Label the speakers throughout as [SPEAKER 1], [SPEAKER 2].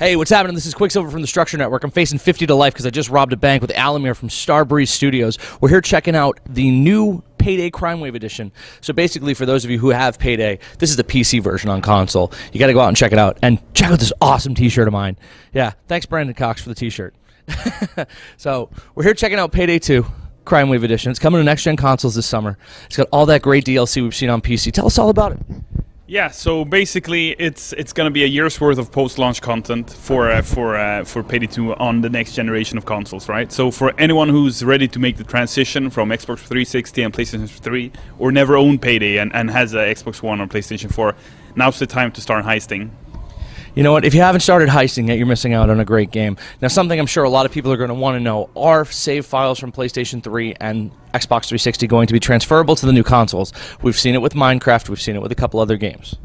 [SPEAKER 1] Hey, what's happening? This is Quicksilver from the Structure Network. I'm facing 50 to life because I just robbed a bank with Alamir from Starbreeze Studios. We're here checking out the new PayDay Crimewave Edition. So basically, for those of you who have PayDay, this is the PC version on console. You got to go out and check it out. And check out this awesome t-shirt of mine. Yeah, thanks Brandon Cox for the t-shirt. So we're here checking out PayDay 2. Crimewave Edition. It's coming to next-gen consoles this summer. It's got all that great DLC we've seen on PC. Tell us all about it.
[SPEAKER 2] Yeah, so basically it's going to be a year's worth of post-launch content for PayDay 2 on the next generation of consoles, right? So for anyone who's ready to make the transition from Xbox 360 and PlayStation 3, or never owned PayDay and has a Xbox One or PlayStation 4, now's the time to start heisting.
[SPEAKER 1] You know what? If you haven't started heisting yet, you're missing out on a great game. Now, something I'm sure a lot of people are going to want to know, are save files from PlayStation 3 and Xbox 360 going to be transferable to the new consoles? We've seen it with Minecraft. We've seen it with a couple other games.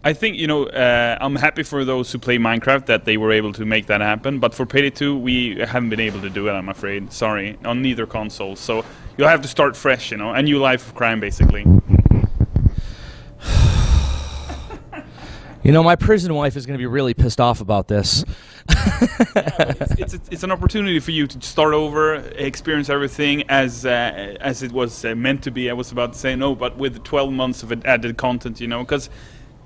[SPEAKER 2] I think, you know, I'm happy for those who play Minecraft that they were able to make that happen, but for PayDay 2, we haven't been able to do it, I'm afraid. Sorry, on neither console. So you'll have to start fresh, you know, a new life of crime, basically.
[SPEAKER 1] You know, my prison wife is going to be really pissed off about this.
[SPEAKER 2] It's an opportunity for you to start over, experience everything as it was meant to be. I was about to say no, but with 12 months of added content, you know, because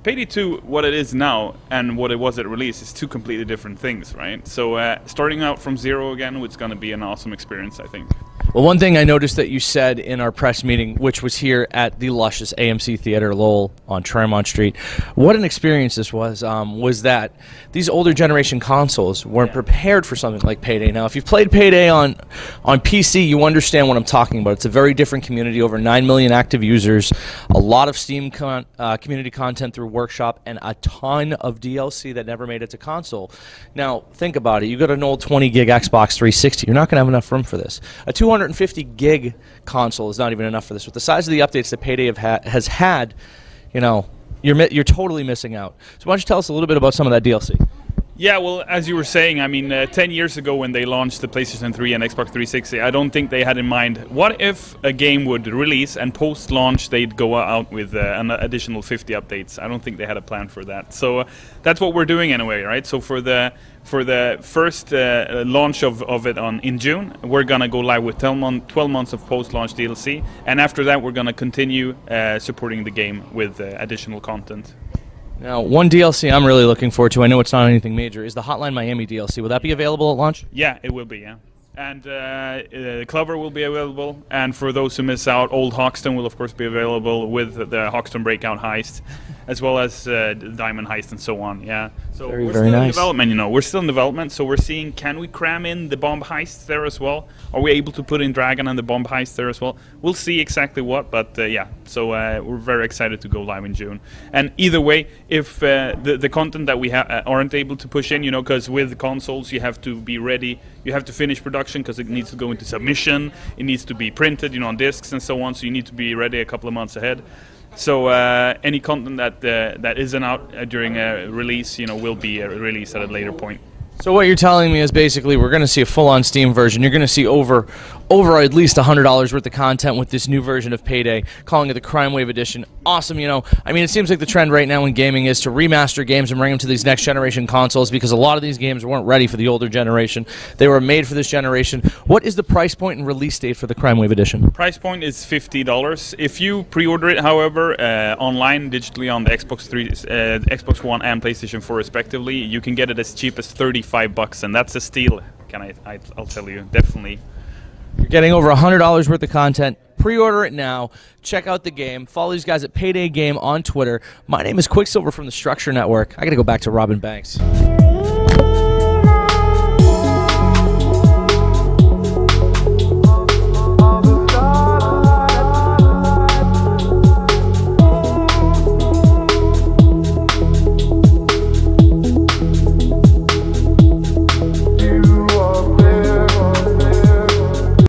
[SPEAKER 2] PayDay 2, what it is now and what it was at release is two completely different things, right? So starting out from zero again, it's going to be an awesome experience, I think.
[SPEAKER 1] Well, one thing I noticed that you said in our press meeting, which was here at the luscious AMC Theater Lowell on Tremont Street, what an experience this was that these older generation consoles weren't prepared for something like PayDay. Now, if you've played PayDay on PC, you understand what I'm talking about. It's a very different community, over 9 million active users, a lot of Steam community content through Workshop, and a ton of DLC that never made it to console. Now, think about it. You got an old 20 gig Xbox 360. You're not going to have enough room for this. A 250 gig console is not even enough for this. With the size of the updates that PayDay has had, you know, you're totally missing out. So why don't you tell us a little bit about some of that DLC?
[SPEAKER 2] Yeah, well, as you were saying, I mean, 10 years ago when they launched the PlayStation 3 and Xbox 360, I don't think they had in mind, what if a game would release and post-launch they'd go out with an additional 50 updates? I don't think they had a plan for that. So that's what we're doing anyway, right? So for the first launch of it in June, we're going to go live with 12 months of post-launch DLC, and after that we're going to continue supporting the game with additional content.
[SPEAKER 1] Now, one DLC I'm really looking forward to, I know it's not anything major, is the Hotline Miami DLC. Will that be available at launch?
[SPEAKER 2] Yeah, it will be, yeah. And Clover will be available, and for those who miss out, Old Hoxton will of course be available with the Hoxton Breakout Heist, as well as Diamond Heist and so on, yeah. So we're still in development, you know, we're still in development, so we're seeing, can we cram in the bomb heists there as well? Are we able to put in Dragon and the bomb heist there as well? We'll see exactly what, but yeah, so we're very excited to go live in June. And either way, if the content that we aren't able to push in, you know, because with consoles you have to be ready, you have to finish production because it needs to go into submission, it needs to be printed, you know, on discs and so on, so you need to be ready a couple of months ahead. So any content that isn't out during a release, you know, will be released at a later point.
[SPEAKER 1] So what you're telling me is basically we're going to see a full-on Steam version. You're going to see over at least $100 worth of content with this new version of PayDay, calling it the Crimewave Edition. Awesome, you know. I mean, it seems like the trend right now in gaming is to remaster games and bring them to these next-generation consoles because a lot of these games weren't ready for the older generation. They were made for this generation. What is the price point and release date for the Crimewave Edition?
[SPEAKER 2] Price point is $50. If you pre-order it, however, online, digitally on the Xbox One and PlayStation 4 respectively, you can get it as cheap as $35, and that's a steal. I'll tell you, definitely.
[SPEAKER 1] You're getting over $100 worth of content. Pre-order it now. Check out the game. Follow these guys at PayDay Game on Twitter. My name is Quicksilver from the Structure Network. I got to go back to Robin Banks.